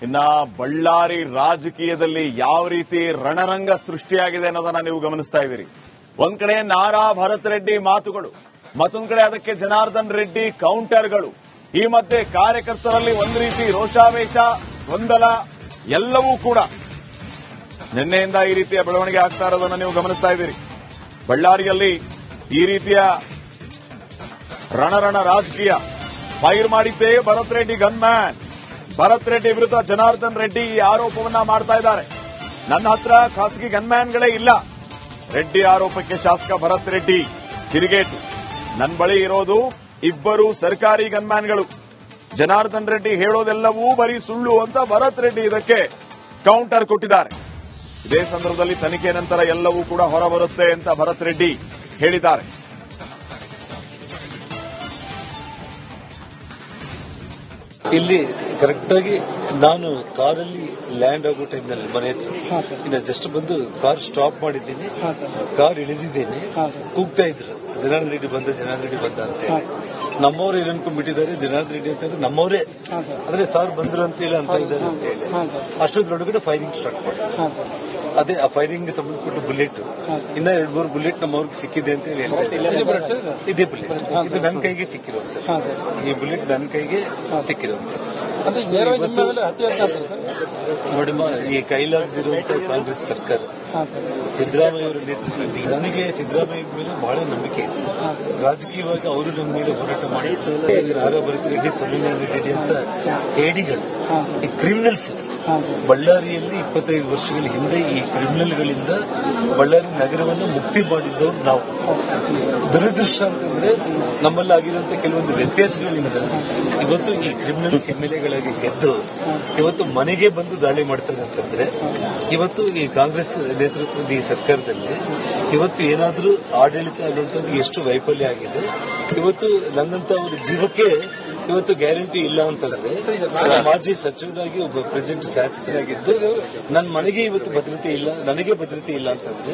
ಇನ್ನ ಬಳ್ಳಾರಿ ರಾಜಕೀಯದಲ್ಲಿ ಯಾವ ರೀತಿ ರಣರಂಗ ಸೃಷ್ಟಿಯಾಗಿದೆ ಅನ್ನೋದನ್ನ ನೀವು ಗಮನಿಸ್ತಾ ಇದ್ದೀರಿ. ಒಂದ್ ಕಡೆ ನಾರಾ ಭರತ್ ರೆಡ್ಡಿ ಮಾತುಗಳು, ಮತ್ತೊಂದ್ ಕಡೆ ಅದಕ್ಕೆ ಜನಾರ್ದನ್ ರೆಡ್ಡಿ ಕೌಂಟರ್ಗಳು. ಈ ಮಧ್ಯೆ ಕಾರ್ಯಕರ್ತರಲ್ಲಿ ಒಂದು ರೀತಿ ರೋಷಾವೇಶ, ಗೊಂದಲ ಎಲ್ಲವೂ ಕೂಡ ನಿನ್ನೆಯಿಂದ ಈ ರೀತಿಯ ಬೆಳವಣಿಗೆ ಆಗ್ತಾ ಇರೋದನ್ನ ನೀವು ಗಮನಿಸ್ತಾ ಇದ್ದೀರಿ. ಬಳ್ಳಾರಿಯಲ್ಲಿ ಈ ರೀತಿಯ ರಣರಣ ರಾಜಕೀಯ. ಫೈರ್ ಮಾಡಿದ್ದೇ ಭರತ್ ರೆಡ್ಡಿ ಗನ್ಮ್ಯಾನ್. ಭರತ್ ರೆಡ್ಡಿ ವಿರುದ್ಧ ಜನಾರ್ದನ್ ರೆಡ್ಡಿ ಈ ಆರೋಪವನ್ನ ಮಾಡ್ತಾ ಇದ್ದಾರೆ. ನನ್ನ ಹತ್ರ ಖಾಸಗಿ ಗನ್ಮ್ಯಾನ್ಗಳೇ ಇಲ್ಲ. ರೆಡ್ಡಿ ಆರೋಪಕ್ಕೆ ಶಾಸಕ ಭರತ್ ರೆಡ್ಡಿ ತಿರುಗೇಟು. ನನ್ನ ಬಳಿ ಇರೋದು ಇಬ್ಬರು ಸರ್ಕಾರಿ ಗನ್ಮ್ಯಾನ್ಗಳು. ಜನಾರ್ದನ್ ರೆಡ್ಡಿ ಹೇಳೋದೆಲ್ಲವೂ ಬರೀ ಸುಳ್ಳು ಅಂತ ಭರತ್ ರೆಡ್ಡಿ ಇದಕ್ಕೆ ಕೌಂಟರ್ ಕೊಟ್ಟಿದ್ದಾರೆ. ಇದೇ ಸಂದರ್ಭದಲ್ಲಿ ತನಿಖೆ ನಂತರ ಎಲ್ಲವೂ ಕೂಡ ಹೊರಬರುತ್ತೆ ಅಂತ ಭರತ್ ರೆಡ್ಡಿ ಹೇಳಿದ್ದಾರೆ. ಇಲ್ಲಿ ಕರೆಕ್ಟ್ ಆಗಿ ನಾನು ಕಾರಲ್ಲಿ ಲ್ಯಾಂಡ್ ಆಗೋ ಟೈಮ್ನಲ್ಲಿ ಮನೆ ಹತ್ರ ಇನ್ನು ಜಸ್ಟ್ ಬಂದು ಕಾರ್ ಸ್ಟಾಪ್ ಮಾಡಿದ್ದೀನಿ, ಕಾರ್ ಇಳಿದಿದ್ದೇನೆ. ಕೂಗ್ತಾ ಇದ್ರು ಜನಾರ್ದನ್ ರೆಡ್ಡಿ ಬಂದ ಅಂತ ಹೇಳಿ. ನಮ್ಮವ್ರು ಏನ್ ಅನ್ಕೊಂಡ್ಬಿಟ್ಟಿದ್ದಾರೆ, ಜನಾರ್ದನ್ ರೆಡ್ಡಿ ಅಂತ ನಮ್ಮವರೇ ಅಂದ್ರೆ ಸಾರ್ ಬಂದ್ರು ಅಂತ ಹೇಳಿ ಅಂತ ಇದ್ದಾರೆ ಅಂತ ಹೇಳಿ. ಅಷ್ಟೊಂದರೊಳಗಡೆ ಫೈರಿಂಗ್ ಸ್ಟಾರ್ಟ್ ಮಾಡಿದ್ರು. ಅದೇ ಆ ಫೈರಿಂಗ್ ಸಂಬಂಧಪಟ್ಟ ಬುಲೆಟ್ ಇನ್ನ 2-3 ಬುಲೆಟ್ ನಮ್ಮವ್ರಿಗೆ ಸಿಕ್ಕಿದೆ ಅಂತ ಹೇಳಿ ಹೇಳ್ತಾ ಇದ್ದಾರೆ. ಇದೇ ಬುಲೆಟ್ ಇದು ನನ್ನ ಕೈಗೆ ಸಿಕ್ಕಿರುವಂತದ್ದು. ಈ ಬುಲೆಟ್ ನನ್ನ ಕೈಗೆ ಸಿಕ್ಕಿರುವಂತದ್ದು. ನೋಡಿಮ್ಮ, ಈ ಕೈಲಾಗದಿರುವಂತ ಕಾಂಗ್ರೆಸ್ ಸರ್ಕಾರ ಸಿದ್ದರಾಮಯ್ಯ ಅವರ ನೇತೃತ್ವದಲ್ಲಿ ನನಗೆ ಸಿದ್ದರಾಮಯ್ಯ ಮೇಲೆ ಬಹಳ ನಂಬಿಕೆ ಇದೆ. ರಾಜಕೀಯವಾಗಿ ಅವರು ನಮ್ಮ ಮೇಲೆ ಹೋರಾಟ ಮಾಡಿ ನಾರಾ ಭರತ್ ರೆಡ್ಡಿ, ಸೋಮಣ್ಣ ರೆಡ್ಡಿ ಅಂತ ಹೇಡಿಗಳು, ಈ ಕ್ರಿಮಿನಲ್ಸ್ ಬಳ್ಳಾರಿಯಲ್ಲಿ 25 ವರ್ಷಗಳ ಹಿಂದೆ ಈ ಕ್ರಿಮಿನಲ್ಗಳಿಂದ ಬಳ್ಳಾರಿ ನಗರವನ್ನು ಮುಕ್ತಿ ಮಾಡಿದ್ದವರು ನಾವು. ದುರದೃಷ್ಟ ಅಂತಂದ್ರೆ ನಮ್ಮಲ್ಲಿ ಆಗಿರುವಂತಹ ಕೆಲವೊಂದು ವ್ಯತ್ಯಾಸಗಳಿಂದ ಇವತ್ತು ಈ ಕ್ರಿಮಿನಲ್ ಎಂಎಲ್ಎಗಳಾಗಿ ಗೆದ್ದು ಇವತ್ತು ಮನೆಗೆ ಬಂದು ದಾಳಿ ಮಾಡ್ತಾರೆ ಅಂತಂದ್ರೆ ಇವತ್ತು ಈ ಕಾಂಗ್ರೆಸ್ ನೇತೃತ್ವದ ಈ ಸರ್ಕಾರದಲ್ಲಿ ಇವತ್ತು ಏನಾದ್ರೂ ಆಡಳಿತ ಅನ್ನುವಂಥದ್ದು ಎಷ್ಟು ವೈಫಲ್ಯ ಆಗಿದೆ. ಇವತ್ತು ನನ್ನಂತ ಒಂದು ಜೀವಕ್ಕೆ ಇವತ್ತು ಗ್ಯಾರಂಟಿ ಇಲ್ಲ ಅಂತಂದ್ರೆ ಮಾಜಿ ಸಚಿವರಾಗಿ ಒಬ್ಬ ಪ್ರೆಸಿಡೆಂಟ್ ಶಾಸಕರಾಗಿದ್ದು ನನ್ನ ಮನೆಗೆ ಇವತ್ತು ಭದ್ರತೆ ಇಲ್ಲ, ನನಗೆ ಭದ್ರತೆ ಇಲ್ಲ ಅಂತಂದ್ರೆ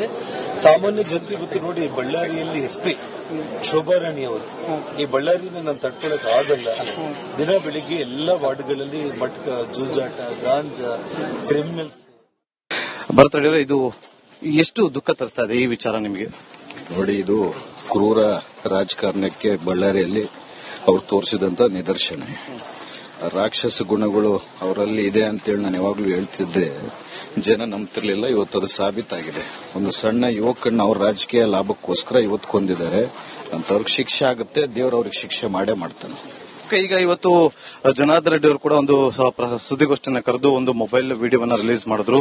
ಸಾಮಾನ್ಯ ಜನರು ಇವತ್ತು ನೋಡಿ ಬಳ್ಳಾರಿಯಲ್ಲಿ ಎಸ್ಪಿ ಶೋಭಾರಾಣಿ ಅವರು ಈ ಬಳ್ಳಾರಿನ ನಾನು ತಡ್ಕೊಳಕ್ ಆಗಲ್ಲ. ದಿನ ಬೆಳಿಗ್ಗೆ ಎಲ್ಲ ವಾರ್ಡ್ಗಳಲ್ಲಿ ಮಟ್ಕ, ಜೂಜಾಟ, ಗಾಂಜಾ, ಕ್ರಿಮಿನಲ್ಸ್. ಭರತ್ ರೆಡ್ಡಿ ಅವರೇ, ಇದು ಎಷ್ಟು ದುಃಖ ತರಿಸ್ತಾ ಇದೆ ಈ ವಿಚಾರ ನಿಮಗೆ? ನೋಡಿ, ಇದು ಕ್ರೂರ ರಾಜಕಾರಣಕ್ಕೆ ಬಳ್ಳಾರಿಯಲ್ಲಿ ಅವ್ರು ತೋರಿಸಿದಂತ ನಿದರ್ಶನ. ರಾಕ್ಷಸ ಗುಣಗಳು ಅವರಲ್ಲಿ ಇದೆ ಅಂತೇಳಿ ನಾನು ಯಾವಾಗ್ಲೂ ಹೇಳ್ತಿದ್ದೆ, ಜನ ನಂಬ್ತಿರ್ಲಿಲ್ಲ. ಇವತ್ತು ಅದು ಸಾಬೀತಾಗಿದೆ. ಒಂದು ಸಣ್ಣ ಯುವಕನ್ನ ಅವ್ರ ರಾಜಕೀಯ ಲಾಭಕ್ಕೋಸ್ಕರ ಇವತ್ತು ಕೊಂದಿದ್ದಾರೆ ಅಂತ ಅವ್ರಿಗೆ ಶಿಕ್ಷೆ ಆಗುತ್ತೆ. ದೇವ್ರ ಅವ್ರಿಗೆ ಶಿಕ್ಷೆ ಮಾಡೇ ಮಾಡ್ತಾನೆ. ಈಗ ಇವತ್ತು ಜನಾರ್ದನ್ ರೆಡ್ಡಿ ಅವರು ಕೂಡ ಒಂದು ಸುದ್ದಿಗೋಷ್ಠಿಯನ್ನ ಕರೆದು ಒಂದು ಮೊಬೈಲ್ ವಿಡಿಯೋವನ್ನ ರಿಲೀಸ್ ಮಾಡಿದ್ರು.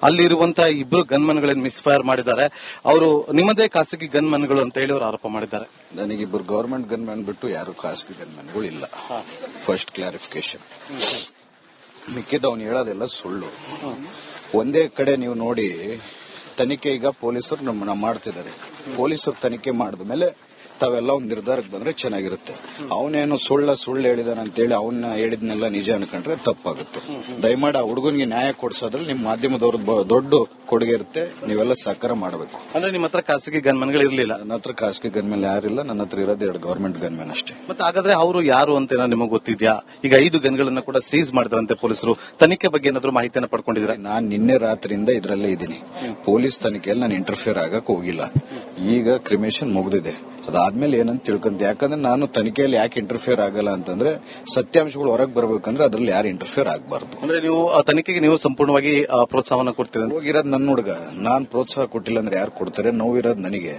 ಅಲ್ಲಿರುವಂತಹ ಇಬ್ಬರು ಗನ್ಮನ್ಗಳೇನು ಮಿಸ್ಫೈರ್ ಮಾಡಿದ್ದಾರೆ, ಅವರು ನಿಮ್ಮದೇ ಖಾಸಗಿ ಗನ್ಮನ್ಗಳು ಅಂತ ಹೇಳಿ ಅವರು ಆರೋಪ ಮಾಡಿದ್ದಾರೆ. ನನಗಿಬ್ಬರು ಗವರ್ಮೆಂಟ್ ಗನ್ಮ್ಯಾನ್ ಬಿಟ್ಟು ಯಾರು ಖಾಸಗಿ ಗನ್ಮ್ಯಾನ್ಗಳು ಇಲ್ಲ. First clarification. ಮಿಕ್ಕಿದ ಅವನು ಹೇಳೋದೆಲ್ಲ ಸುಳ್ಳು. ಒಂದೇ ಕಡೆ ನೀವು ನೋಡಿ, ತನಿಖೆ ಈಗ ಪೊಲೀಸರು ನಮ್ಮನ್ನ ಮಾಡ್ತಿದ್ದಾರೆ. ಪೊಲೀಸರು ತನಿಖೆ ಮಾಡಿದ ಮೇಲೆ ತಾವೆಲ್ಲ ಒಂದು ನಿರ್ಧಾರಕ್ಕೆ ಬಂದ್ರೆ ಚೆನ್ನಾಗಿರುತ್ತೆ. ಅವನೇನು ಸುಳ್ಳು ಹೇಳಿದಾನ ಅಂತೇಳಿ ಅವನ್ನ ಹೇಳಿದ್ನೆಲ್ಲ ನಿಜ ಅನ್ಕೊಂಡ್ರೆ ತಪ್ಪಾಗುತ್ತೆ. ದಯಮಾಡಿ ಆ ಹುಡುಗನಿಗೆ ನ್ಯಾಯ ಕೊಡಿಸೋದ್ರಲ್ಲಿ ನಿಮ್ಮ ಮಾಧ್ಯಮದವ್ರ ದೊಡ್ಡ ಕೊಡುಗೆ ಇರುತ್ತೆ. ನೀವೆಲ್ಲ ಸಹಕಾರ ಮಾಡಬೇಕು. ಅಂದ್ರೆ ನಿಮ್ಮ ಹತ್ರ ಖಾಸಗಿ ಗನ್ಮನ್ಗಳು ಇರಲಿಲ್ಲ? ನನ್ನ ಹತ್ರ ಖಾಸಗಿ ಗನ್ಮ್ಯಾನ್ ಯಾರಿಲ್ಲ. ನನ್ನ ಹತ್ರ ಇರೋದು 2 ಗವರ್ಮೆಂಟ್ ಗನ್ಮ್ಯಾನ್ ಅಷ್ಟೇ. ಮತ್ತೆ ಹಾಗಾದ್ರೆ ಅವರು ಯಾರು ಅಂತ ನಿಮಗೆ ಗೊತ್ತಿದ್ಯಾ? ಈಗ 5 ಗನ್ಗಳನ್ನ ಕೂಡ ಸೀಸ್ ಮಾಡಿದ್ರಂತೆ ಪೊಲೀಸರು. ತನಿಖೆ ಬಗ್ಗೆ ಏನಾದ್ರು ಮಾಹಿತಿಯನ್ನು ಪಡ್ಕೊಂಡಿದ್ರೆ? ನಾನು ನಿನ್ನೆ ರಾತ್ರಿಯಿಂದ ಇದರಲ್ಲೇ ಇದ್ದೀನಿ. ಪೊಲೀಸ್ ತನಿಖೆಯಲ್ಲಿ ನಾನು ಇಂಟರ್ಫಿಯರ್ ಆಗಕ್ ಹೋಗಿಲ್ಲ. ಈಗ ಕ್ರಿಮೇಷನ್ ಮುಗಿದಿದೆ. ಅದಾದ್ಮೇಲೆ ಏನಂತ ತಿಳ್ಕೊಂತ. ಯಾಕಂದ್ರೆ ನಾನು ತನಿಖೆಯಲ್ಲಿ ಯಾಕೆ ಇಂಟರ್ಫಿಯರ್ ಆಗಲ್ಲ ಅಂತಂದ್ರೆ ಸತ್ಯಾಂಶಗಳು ಹೊರಗೆ ಬರಬೇಕಂದ್ರೆ ಅದ್ರಲ್ಲಿ ಯಾರು ಇಂಟರ್ಫಿಯರ್ ಆಗಬಾರ್ದು. ಅಂದ್ರೆ ನೀವು ತನಿಖೆಗೆ ನೀವು ಸಂಪೂರ್ಣವಾಗಿ ಪ್ರೋತ್ಸಾಹವನ್ನು ಕೊಡ್ತೀರ? ಹೋಗಿರೋದು ನನ್ನ ಹುಡುಗ, ನಾನ್ ಪ್ರೋತ್ಸಾಹ ಕೊಟ್ಟಿಲ್ಲ ಅಂದ್ರೆ ಯಾರು ಕೊಡ್ತಾರೆ? ನೋವಿರೋದು ನನಗೆ.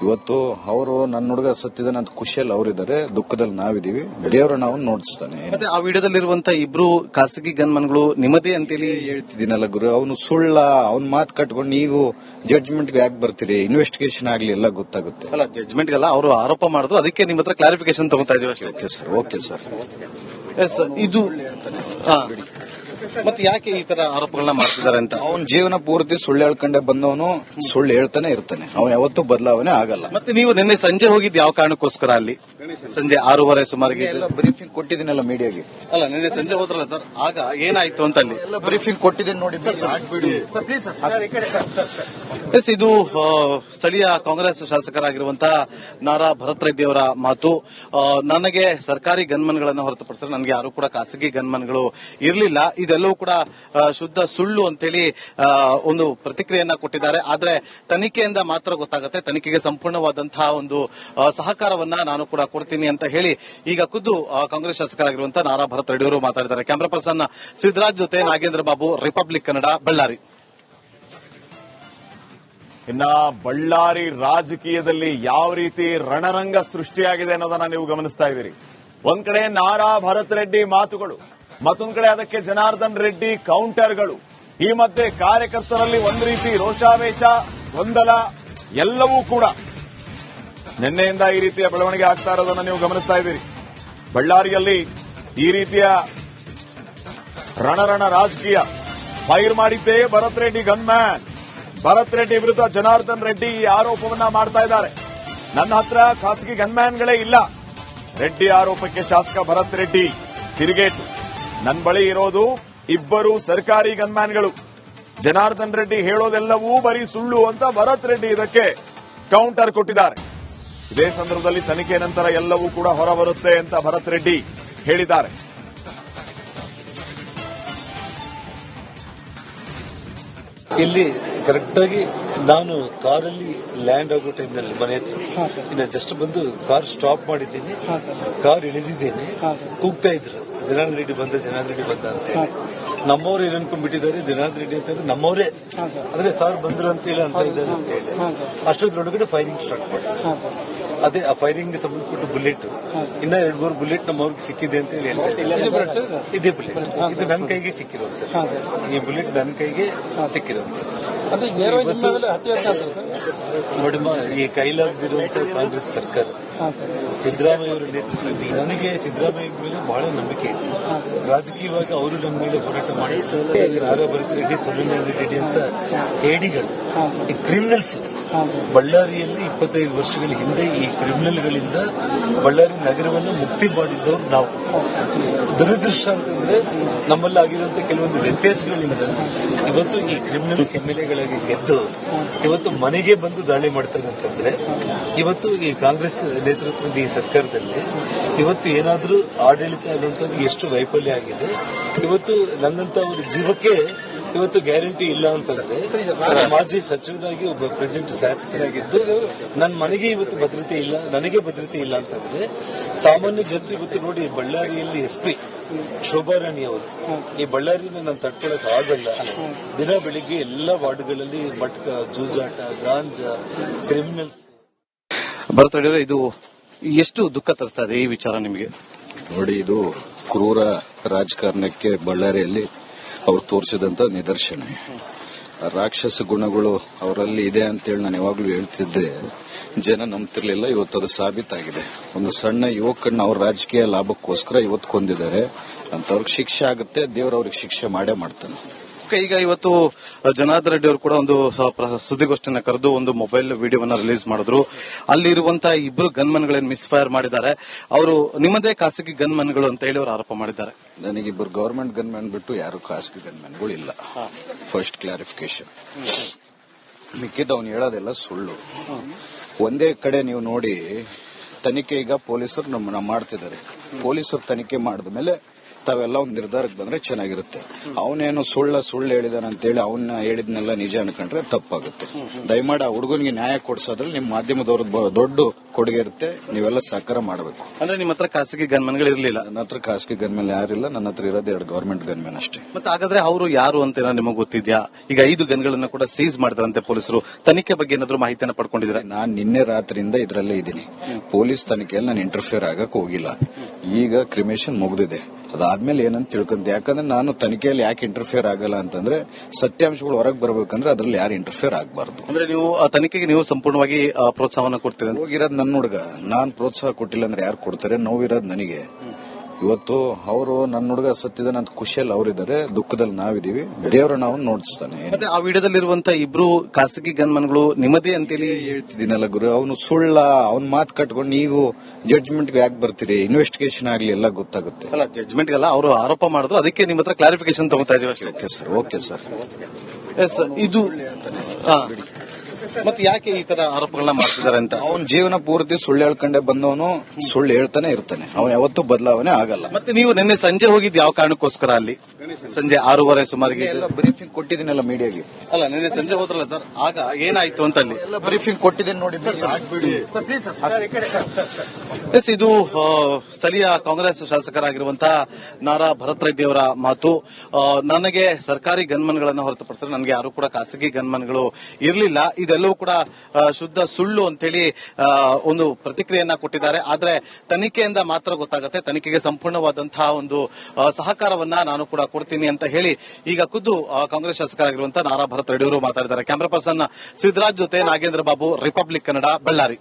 ಇವತ್ತು ಅವರು ನನ್ನ ಹುಡುಗ ಸತ್ತಿದ್ದಾನೆ ಅಂತ ಖುಷಿಯಲ್ಲಿ ಅವರಿದ್ದಾರೆ, ದುಃಖದಲ್ಲಿ ನಾವಿದೀವಿ. ದೇವರ ನಾವು ನೋಡಿಸ್ತಾನೆ. ಮತ್ತೆ ಆ ವಿಡಿಯೋದಲ್ಲಿರುವಂತಹ ಇಬ್ರು ಖಾಸಗಿ ಗನ್ಮನ್ಗಳು ನಿಮ್ಮದೇ ಅಂತೇಳಿ ಹೇಳ್ತಿದ್ದೀನಲ್ಲ ಗುರು. ಅವನು ಸುಳ್ಳ, ಅವನ್ ಮಾತು ಕಟ್ಕೊಂಡು ನೀವು ಜಡ್ಜ್ಮೆಂಟ್ಗೆ ಯಾಕೆ ಬರ್ತೀರಿ? ಇನ್ವೆಸ್ಟಿಗೇಷನ್ ಆಗ್ಲಿ, ಎಲ್ಲ ಗೊತ್ತಾಗುತ್ತೆ. ಅಲ್ಲ, ಜಡ್ಜ್ಮೆಂಟ್ ಎಲ್ಲ ಅವರು ಆರೋಪ ಮಾಡಿದ್ರು, ಅದಕ್ಕೆ ನಿಮ್ಮ ಹತ್ರ ಕ್ಲಾರಿಫಿಕೇಶನ್ ತಗೋತಾ ಇದೀವಿ. Okay sir. ಇದು ಮತ್ತೆ ಯಾಕೆ ಈ ತರ ಆರೋಪಗಳನ್ನ ಮಾಡ್ತಿದ್ದಾರೆ ಅಂತ? ಅವನ ಜೀವನ ಪೂರ್ತಿ ಸುಳ್ಳು ಹೇಳ್ಕೊಂಡೆ ಬಂದವನು, ಸುಳ್ಳು ಹೇಳ್ತಾನೆ ಇರ್ತಾನೆ. ಅವನು ಯಾವತ್ತೂ ಬದಲಾವಣೆ ಆಗಲ್ಲ. ಮತ್ತೆ ನೀವು ನಿನ್ನೆ ಸಂಜೆ ಹೋಗಿದ್ದು ಯಾವ ಕಾರಣಕ್ಕೋಸ್ಕರ? ಅಲ್ಲಿ ಸಂಜೆ 6:30 ಸುಮಾರಿಗೆ ಬ್ರೀಫಿಂಗ್ ಕೊಟ್ಟಿದ್ದೀನಲ್ಲ ಮೀಡಿಯಾಗೆ. ಅಲ್ಲ, ನಿನ್ನೆ ಸಂಜೆ ಹೋದ್ರಲ್ಲ ಸರ್, ಆಗ ಏನಾಯ್ತು ಅಂತ ಅಲ್ಲಿ ಬ್ರೀಫಿಂಗ್ ಕೊಟ್ಟಿದ್ದೀನಿ ನೋಡಿ. ಇದು ಸ್ಥಳೀಯ ಕಾಂಗ್ರೆಸ್ ಶಾಸಕರಾಗಿರುವಂತಹ ನಾರಾ ಭರತ್ ರೆಡ್ಡಿ ಅವರ ಮಾತು. ನನಗೆ ಸರ್ಕಾರಿ ಗನ್ಮನ್ಗಳನ್ನ ಹೊರತುಪಡಿಸಿದ್ರೆ ನನಗೆ ಯಾರು ಕೂಡ ಖಾಸಗಿ ಗನ್ಮನ್ಗಳು ಇರಲಿಲ್ಲ. ಇದೆಲ್ಲ ಅದೆಲ್ಲವೂ ಕೂಡ ಶುದ್ಧ ಸುಳ್ಳು ಅಂತೇಳಿ ಒಂದು ಪ್ರತಿಕ್ರಿಯೆಯನ್ನ ಕೊಟ್ಟಿದ್ದಾರೆ. ಆದ್ರೆ ತನಿಖೆಯಿಂದ ಮಾತ್ರ ಗೊತ್ತಾಗುತ್ತೆ. ತನಿಖೆಗೆ ಸಂಪೂರ್ಣವಾದಂತಹ ಒಂದು ಸಹಕಾರವನ್ನ ನಾನು ಕೂಡ ಕೊಡ್ತೀನಿ ಅಂತ ಹೇಳಿ ಈಗ ಖುದ್ದು ಕಾಂಗ್ರೆಸ್ ಶಾಸಕರಾಗಿರುವಂತಹ ನಾರಾ ಭರತ್ ರೆಡ್ಡಿ ಅವರು ಮಾತಾಡಿದ್ದಾರೆ. ಕ್ಯಾಮರಾ ಪರ್ಸನ್ ಸಿದ್ದರಾಜ್ ಜೊತೆ ನಾಗೇಂದ್ರ ಬಾಬು, ರಿಪಬ್ಲಿಕ್ ಕನ್ನಡ, ಬಳ್ಳಾರಿ. ಇನ್ನ ಬಳ್ಳಾರಿ ರಾಜಕೀಯದಲ್ಲಿ ಯಾವ ರೀತಿ ರಣರಂಗ ಸೃಷ್ಟಿಯಾಗಿದೆ ಅನ್ನೋದನ್ನ ನೀವು ಗಮನಿಸ್ತಾ ಇದ್ದೀರಿ. ಒಂದ್ ಕಡೆ ನಾರಾ ಭರತ್ ರೆಡ್ಡಿ ಮಾತುಗಳು, ಮತ್ತೊಂದ್ ಕಡೆ ಅದಕ್ಕೆ ಜನಾರ್ದನ್ ರೆಡ್ಡಿ ಕೌಂಟರ್ಗಳು. ಈ ಮಧ್ಯೆ ಕಾರ್ಯಕರ್ತರಲ್ಲಿ ಒಂದ್ ರೀತಿ ರೋಷಾವೇಶ, ಗೊಂದಲ ಎಲ್ಲವೂ ಕೂಡ ನಿನ್ನೆಯಿಂದ ಈ ರೀತಿಯ ಬೆಳವಣಿಗೆ ಆಗ್ತಾ ಇರೋದನ್ನ ನೀವು ಗಮನಿಸ್ತಾ ಇದ್ದೀರಿ. ಬಳ್ಳಾರಿಯಲ್ಲಿ ಈ ರೀತಿಯ ರಣರಣ ರಾಜಕೀಯ. ಫೈರ್ ಮಾಡಿದ್ದೇ ಭರತ್ ರೆಡ್ಡಿ ಗನ್ಮ್ಯಾನ್. ಭರತ್ ರೆಡ್ಡಿ ವಿರುದ್ಧ ಜನಾರ್ದನ್ ರೆಡ್ಡಿ ಈ ಆರೋಪವನ್ನ ಮಾಡ್ತಾ ಇದ್ದಾರೆ. ನನ್ನ ಹತ್ರ ಖಾಸಗಿ ಗನ್ಮ್ಯಾನ್ಗಳೇ ಇಲ್ಲ. ರೆಡ್ಡಿ ಆರೋಪಕ್ಕೆ ಶಾಸಕ ಭರತ್ ರೆಡ್ಡಿ ತಿರುಗೇಟು. ನನ್ನ ಬಳಿ ಇರೋದು ಇಬ್ಬರು ಸರ್ಕಾರಿ ಗನ್ಮ್ಯಾನ್ಗಳು. ಜನಾರ್ದನ್ ರೆಡ್ಡಿ ಹೇಳೋದೆಲ್ಲವೂ ಬರೀ ಸುಳ್ಳು ಅಂತ ಭರತ್ ರೆಡ್ಡಿ ಇದಕ್ಕೆ ಕೌಂಟರ್ ಕೊಟ್ಟಿದ್ದಾರೆ. ಇದೇ ಸಂದರ್ಭದಲ್ಲಿ ತನಿಖೆ ನಂತರ ಎಲ್ಲವೂ ಕೂಡ ಹೊರಬರುತ್ತೆ ಅಂತ ಭರತ್ ರೆಡ್ಡಿ ಹೇಳಿದ್ದಾರೆ. ಇಲ್ಲಿ ಕರೆಕ್ಟ್ ಆಗಿ ನಾನು ಕಾರಲ್ಲಿ ಲ್ಯಾಂಡ್ ಆಗೋ ಟೈಮ್ನಲ್ಲಿ ಮನೆ ಹತ್ರ ಇನ್ನು ಜಸ್ಟ್ ಬಂದು ಕಾರ್ ಸ್ಟಾಪ್ ಮಾಡಿದ್ದೀನಿ, ಕಾರ್ ಇಳಿದಿದ್ದೇನೆ. ಕೂಗ್ತಾ ಇದ್ರು ಜನಾರ್ದನ್ ರೆಡ್ಡಿ ಬಂದ ಅಂತ ಹೇಳಿ. ನಮ್ಮವ್ರು ಏನ್ ಅನ್ಕೊಂಡ್ಬಿಟ್ಟಿದ್ದಾರೆ, ಜನಾರ್ದನ್ ರೆಡ್ಡಿ ಅಂತ ನಮ್ಮವರೇ ಅಂದ್ರೆ ಸಾರ್ ಬಂದ್ರು ಅಂತ ಹೇಳಿ ಅಂತ ಇದ್ದಾರೆ ಅಂತ ಹೇಳಿ. ಅಷ್ಟೊಂದರೊಳಗಡೆ ಫೈರಿಂಗ್ ಸ್ಟಾರ್ಟ್ ಮಾಡಿದ್ರು. ಅದೇ ಆ ಫೈರಿಂಗ್ ಸಂಬಂಧಪಟ್ಟ ಬುಲೆಟ್ ಇನ್ನ 2-3 ಬುಲೆಟ್ ನಮ್ಮವ್ರಿಗೆ ಸಿಕ್ಕಿದೆ ಅಂತ ಹೇಳಿ ಹೇಳ್ತಾ ಇದ್ದಾರೆ. ಇದೇ ಬುಲೆಟ್ ಇದು ನನ್ನ ಕೈಗೆ ಸಿಕ್ಕಿರುವಂತದ್ದು. ಈ ಬುಲೆಟ್ ನನ್ನ ಕೈಗೆ ಸಿಕ್ಕಿರುವಂತದ್ದು. ನೋಡಿಮ್ಮ, ಈ ಕೈಲಾಗದಿರುವಂತಹ ಕಾಂಗ್ರೆಸ್ ಸರ್ಕಾರ, ಸಿದ್ದರಾಮಯ್ಯ ಅವರ ನೇತೃತ್ವದಲ್ಲಿ ನನಗೆ ಸಿದ್ದರಾಮಯ್ಯ ಮೇಲೆ ಬಹಳ ನಂಬಿಕೆ ಇದೆ. ರಾಜಕೀಯವಾಗಿ ಅವರು ನಮ್ಮ ಮೇಲೆ ಹೋರಾಟ ಮಾಡಿ ನಾರಾ ಭರತ್ ರೆಡ್ಡಿ, ಸುಬ್ರಹ್ಮಣ್ಯ ರೆಡ್ಡಿ ಅಂತ ಹೇಡಿಗಳು, ಈ ಕ್ರಿಮಿನಲ್ಸ್ ಬಳ್ಳಾರಿಯಲ್ಲಿ 25 ವರ್ಷಗಳ ಹಿಂದೆ ಈ ಕ್ರಿಮಿನಲ್ಗಳಿಂದ ಬಳ್ಳಾರಿ ನಗರವನ್ನು ಮುಕ್ತಿ ಮಾಡಿದ್ದವರು ನಾವು. ದುರದೃಷ್ಟ ಅಂತಂದ್ರೆ ನಮ್ಮಲ್ಲಿ ಆಗಿರುವಂತಹ ಕೆಲವೊಂದು ವ್ಯತ್ಯಾಸಗಳಿಂದ ಇವತ್ತು ಈ ಕ್ರಿಮಿನಲ್ ಎಂಎಲ್ಎಗಳಾಗಿ ಗೆದ್ದು ಇವತ್ತು ಮನೆಗೆ ಬಂದು ದಾಳಿ ಮಾಡ್ತಾರೆ ಅಂತಂದ್ರೆ ಇವತ್ತು ಈ ಕಾಂಗ್ರೆಸ್ ನೇತೃತ್ವದ ಈ ಸರ್ಕಾರದಲ್ಲಿ ಇವತ್ತು ಏನಾದ್ರೂ ಆಡಳಿತ ಅನ್ನುವಂಥದ್ದು ಎಷ್ಟು ವೈಫಲ್ಯ ಆಗಿದೆ. ಇವತ್ತು ನನ್ನಂತ ಒಂದು ಜೀವಕ್ಕೆ ಇವತ್ತು ಗ್ಯಾರಂಟಿ ಇಲ್ಲ ಅಂತಂದ್ರೆ, ಮಾಜಿ ಸಚಿವನಾಗಿ ಒಬ್ಬ ಪ್ರೆಸಿಡೆಂಟ್ ಶಾಸಕರಾಗಿದ್ದು ನನ್ನ ಮನೆಗೆ ಇವತ್ತು ಭದ್ರತೆ ಇಲ್ಲ, ನನಗೆ ಭದ್ರತೆ ಇಲ್ಲ ಅಂತಂದ್ರೆ ಸಾಮಾನ್ಯ ಜನರು ಇವತ್ತು ನೋಡಿ, ಬಳ್ಳಾರಿಯಲ್ಲಿ SP ಶೋಭಾರಾಣಿ ಅವರು ಈ ಬಳ್ಳಾರಿನ ನಾನು ತಡ್ಕೊಳಕ್ ಆಗಲ್ಲ. ದಿನ ಬೆಳಿಗ್ಗೆ ಎಲ್ಲ ವಾರ್ಡ್ಗಳಲ್ಲಿ ಮಟ್ಕ, ಜೂಜಾಟ, ಗಾಂಜಾ, ಕ್ರಿಮಿನಲ್. ಭರತ್ ರೆಡ್ಡಿ ಅವರೇ, ಇದು ಎಷ್ಟು ದುಃಖ ತರಿಸ್ತಾ ಇದೆ ಈ ವಿಚಾರ ನಿಮಗೆ? ನೋಡಿ, ಇದು ಕ್ರೂರ ರಾಜಕಾರಣಕ್ಕೆ ಬಳ್ಳಾರಿಯಲ್ಲಿ ಅವ್ರು ತೋರಿಸಿದಂತ ನಿದರ್ಶನ. ರಾಕ್ಷಸ ಗುಣಗಳು ಅವರಲ್ಲಿ ಇದೆ ಅಂತೇಳಿ ನಾನು ಯಾವಾಗ್ಲೂ ಹೇಳ್ತಿದ್ದೆ, ಜನ ನಂಬ್ತಿರ್ಲಿಲ್ಲ. ಇವತ್ತು ಅದು ಸಾಬೀತಾಗಿದೆ. ಒಂದು ಸಣ್ಣ ಯುವಕನ್ನ ಅವ್ರ ರಾಜಕೀಯ ಲಾಭಕ್ಕೋಸ್ಕರ ಇವತ್ತು ಕೊಂದಿದ್ದಾರೆ ಅಂತ ಅವ್ರಿಗೆ ಶಿಕ್ಷೆ ಆಗುತ್ತೆ. ದೇವರು ಅವ್ರಿಗೆ ಶಿಕ್ಷೆ ಮಾಡೇ ಮಾಡ್ತಾನೆ. ಈಗ ಇವತ್ತು ಜನಾರ್ದನ್ ರೆಡ್ಡಿ ಅವರು ಕೂಡ ಒಂದು ಸುದ್ದಿಗೋಷ್ಠಿಯನ್ನ ಕರೆದು ಒಂದು ಮೊಬೈಲ್ ವಿಡಿಯೋವನ್ನ ರಿಲೀಸ್ ಮಾಡಿದ್ರು. ಅಲ್ಲಿರುವಂತಹ ಇಬ್ಬರು ಗನ್ಮನ್ಗಳೇನು ಮಿಸ್ಫೈರ್ ಮಾಡಿದ್ದಾರೆ, ಅವರು ನಿಮ್ಮದೇ ಖಾಸಗಿ ಗನ್ಮನ್ಗಳು ಅಂತ ಹೇಳಿ ಅವರು ಆರೋಪ ಮಾಡಿದ್ದಾರೆ. ನನಗಿಬ್ಬರು ಗವರ್ಮೆಂಟ್ ಗನ್ಮ್ಯಾನ್ ಬಿಟ್ಟು ಯಾರು ಖಾಸಗಿ ಗನ್ಮ್ಯಾನ್ಗಳು ಇಲ್ಲ. First clarification. ಮಿಕ್ಕಿದ್ದು ಅವ್ನು ಹೇಳೋದೆಲ್ಲ ಸುಳ್ಳು. ಒಂದೇ ಕಡೆ ನೀವು ನೋಡಿ, ತನಿಖೆ ಈಗ ಪೊಲೀಸರು ನಮ್ಮನ್ನ ಮಾಡ್ತಿದ್ದಾರೆ. ಪೊಲೀಸರು ತನಿಖೆ ಮಾಡಿದ ಮೇಲೆ ತಾವೆಲ್ಲ ಒಂದು ನಿರ್ಧಾರಕ್ಕೆ ಬಂದ್ರೆ ಚೆನ್ನಾಗಿರುತ್ತೆ. ಅವನೇನು ಸುಳ್ಳು ಹೇಳಿದಾನೆ ಅಂತೇಳಿ ಅವನ್ನ ಹೇಳಿದ್ನೆಲ್ಲ ನಿಜ ಅನ್ಕೊಂಡ್ರೆ ತಪ್ಪಾಗುತ್ತೆ. ದಯಮಾಡಿ ಆ ಹುಡುಗನಿಗೆ ನ್ಯಾಯ ಕೊಡಿಸೋದ್ರಲ್ಲಿ ನಿಮ್ಮ ಮಾಧ್ಯಮದವ್ರ ದೊಡ್ಡ ಕೊಡುಗೆ ಇರುತ್ತೆ. ನೀವೆಲ್ಲ ಸಹಕಾರ ಮಾಡಬೇಕು. ಅಂದ್ರೆ ನಿಮ್ಮ ಹತ್ರ ಖಾಸಗಿ ಗನ್ಮನ್ಗಳು ಇರಲಿಲ್ಲ? ನನ್ನ ಹತ್ರ ಖಾಸಗಿ ಗನ್ಮ್ಯಾನ್ ಯಾರಿಲ್ಲ. ನನ್ನ ಹತ್ರ ಇರೋದು 2 ಗವರ್ಮೆಂಟ್ ಗನ್ಮ್ಯಾನ್ ಅಷ್ಟೇ. ಮತ್ತೆ ಹಾಗಾದ್ರೆ ಅವರು ಯಾರು ಅಂತ ನಿಮಗೆ ಗೊತ್ತಿದ್ಯಾ? ಈಗ 5 ಗನ್ಗಳನ್ನ ಕೂಡ ಸೀಸ್ ಮಾಡಿದ್ರಂತೆ ಪೊಲೀಸರು. ತನಿಖೆ ಬಗ್ಗೆ ಏನಾದ್ರು ಮಾಹಿತಿಯನ್ನು ಪಡ್ಕೊಂಡಿದ್ರೆ? ನಾನು ನಿನ್ನೆ ರಾತ್ರಿಯಿಂದ ಇದರಲ್ಲೇ ಇದ್ದೀನಿ. ಪೊಲೀಸ್ ತನಿಖೆಯಲ್ಲಿ ನಾನು ಇಂಟರ್ಫಿಯರ್ ಆಗಕ್ ಹೋಗಿಲ್ಲ. ಈಗ ಕ್ರಿಮೇಷನ್ ಮುಗಿದಿದೆ. ಅದಾದ್ಮೇಲೆ ಏನಂತ ತಿಳ್ಕೊಂತ. ಯಾಕಂದ್ರೆ ನಾನು ತನಿಖೆಯಲ್ಲಿ ಯಾಕೆ ಇಂಟರ್ಫಿಯರ್ ಆಗಲ್ಲ ಅಂತಂದ್ರೆ, ಸತ್ಯಾಂಶಗಳು ಹೊರಗೆ ಬರಬೇಕಂದ್ರೆ ಅದ್ರಲ್ಲಿ ಯಾರು ಇಂಟರ್ಫಿಯರ್ ಆಗಬಾರ್ದು. ಅಂದ್ರೆ ನೀವು ಆ ತನಿಖೆಗೆ ನೀವು ಸಂಪೂರ್ಣವಾಗಿ ಪ್ರೋತ್ಸಾಹವನ್ನು ಕೊಡ್ತೀರ? ಹೋಗಿರೋದು ನನ್ನ ಹುಡುಗ, ನಾನ್ ಪ್ರೋತ್ಸಾಹ ಕೊಟ್ಟಿಲ್ಲ ಅಂದ್ರೆ ಯಾರು ಕೊಡ್ತಾರೆ? ನೋವಿರೋದು ನನಗೆ. ಇವತ್ತು ಅವರು ನನ್ನ ಹುಡುಗ ಸತ್ತಿದ್ದಾನೆ ಅಂತ ಖುಷಿಯಲ್ಲಿ ಅವರಿದ್ದಾರೆ, ದುಃಖದಲ್ಲಿ ನಾವಿದೀವಿ. ದೇವರ ನಾವು ನೋಡಿಸ್ತಾನೆ. ಮತ್ತೆ ಆ ವಿಡಿಯೋದಲ್ಲಿರುವಂತಹ ಇಬ್ರು ಖಾಸಗಿ ಗನ್ಮನ್ಗಳು ನಿಮ್ಮದೇ ಅಂತೇಳಿ ಹೇಳ್ತಿದ್ದೀನಲ್ಲ ಗುರು. ಅವನು ಸುಳ್ಳ, ಅವನ್ ಮಾತು ಕಟ್ಕೊಂಡು ನೀವು ಜಡ್ಜ್ಮೆಂಟ್ಗೆ ಯಾಕೆ ಬರ್ತೀರಿ? ಇನ್ವೆಸ್ಟಿಗೇಷನ್ ಆಗ್ಲಿ, ಎಲ್ಲ ಗೊತ್ತಾಗುತ್ತೆ. ಅಲ್ಲ, ಜಡ್ಜ್ಮೆಂಟ್ ಎಲ್ಲ ಅವರು ಆರೋಪ ಮಾಡಿದ್ರು, ಅದಕ್ಕೆ ನಿಮ್ಮ ಹತ್ರ ಕ್ಲಾರಿಫಿಕೇಶನ್ ತಗೋತಾ ಇದೀವಿ ಅಷ್ಟೇ. Okay sir. ಇದು ಮತ್ತೆ ಯಾಕೆ ಈ ತರ ಆರೋಪಗಳನ್ನ ಮಾಡ್ತಿದ್ದಾರೆ ಅಂತ? ಅವನ ಜೀವನ ಪೂರ್ತಿ ಸುಳ್ಳು ಹೇಳ್ಕೊಂಡೆ ಬಂದವನು, ಸುಳ್ಳು ಹೇಳ್ತಾನೆ ಇರ್ತಾನೆ. ಅವನು ಯಾವತ್ತೂ ಬದಲಾವಣೆ ಆಗಲ್ಲ. ಮತ್ತೆ ನೀವು ನಿನ್ನೆ ಸಂಜೆ ಹೋಗಿದ್ದು ಯಾವ ಕಾರಣಕ್ಕೋಸ್ಕರ ಅಲ್ಲಿ? ಸಂಜೆ 6:30 ಸುಮಾರಿಗೆ ಎಲ್ಲ ಬ್ರೀಫಿಂಗ್ ಕೊಟ್ಟಿದ್ದೀನಲ್ಲ ಮೀಡಿಯಾಗೆ. ಅಲ್ಲ ನಿನ್ನೆ ಸಂಜೆ ಹೋದ್ರಲ್ಲ ಸರ್, ಆಗ ಏನಾಯ್ತು ಅಂತ ಅಲ್ಲಿ ಎಲ್ಲ ಬ್ರೀಫಿಂಗ್ ಕೊಟ್ಟಿದ್ದೀನಿ ನೋಡಿ. ಎಸ್, ಇದು ಸ್ಥಳೀಯ ಕಾಂಗ್ರೆಸ್ ಶಾಸಕರಾಗಿರುವಂತಹ ನಾರಾ ಭರತ್ ರೆಡ್ಡಿ ಅವರ ಮಾತು. ನನಗೆ ಸರ್ಕಾರಿ ಗನ್ಮನ್ಗಳನ್ನು ಹೊರತುಪಡಿಸಿದ್ರೆ ನನಗೆ ಯಾರು ಕೂಡ ಖಾಸಗಿ ಗನ್ಮನ್ಗಳು ಇರಲಿಲ್ಲ, ಇದೆಲ್ಲವೂ ಕೂಡ ಶುದ್ಧ ಸುಳ್ಳು ಅಂತೇಳಿ ಒಂದು ಪ್ರತಿಕ್ರಿಯೆಯನ್ನ ಕೊಟ್ಟಿದ್ದಾರೆ. ಆದ್ರೆ ತನಿಖೆಯಿಂದ ಮಾತ್ರ ಗೊತ್ತಾಗುತ್ತೆ, ತನಿಖೆಗೆ ಸಂಪೂರ್ಣವಾದಂತಹ ಒಂದು ಸಹಕಾರವನ್ನ ನಾನು ಕೂಡ ಕೊಡ್ತೀನಿ ಅಂತ ಹೇಳಿ ಈಗ ಖುದ್ದು ಕಾಂಗ್ರೆಸ್ ಶಾಸಕರಾಗಿರುವಂತಹ ನಾರಾ ಭರತ್ ರೆಡ್ಡಿ ಅವರು ಮಾತಾಡಿದ್ದಾರೆ. ಕ್ಯಾಮರಾ ಪರ್ಸನ್ ಸಿದ್ದರಾಜ್ ಜೊತೆ ನಾಗೇಂದ್ರ ಬಾಬು, ರಿಪಬ್ಲಿಕ್ ಕನ್ನಡ, ಬಳ್ಳಾರಿ.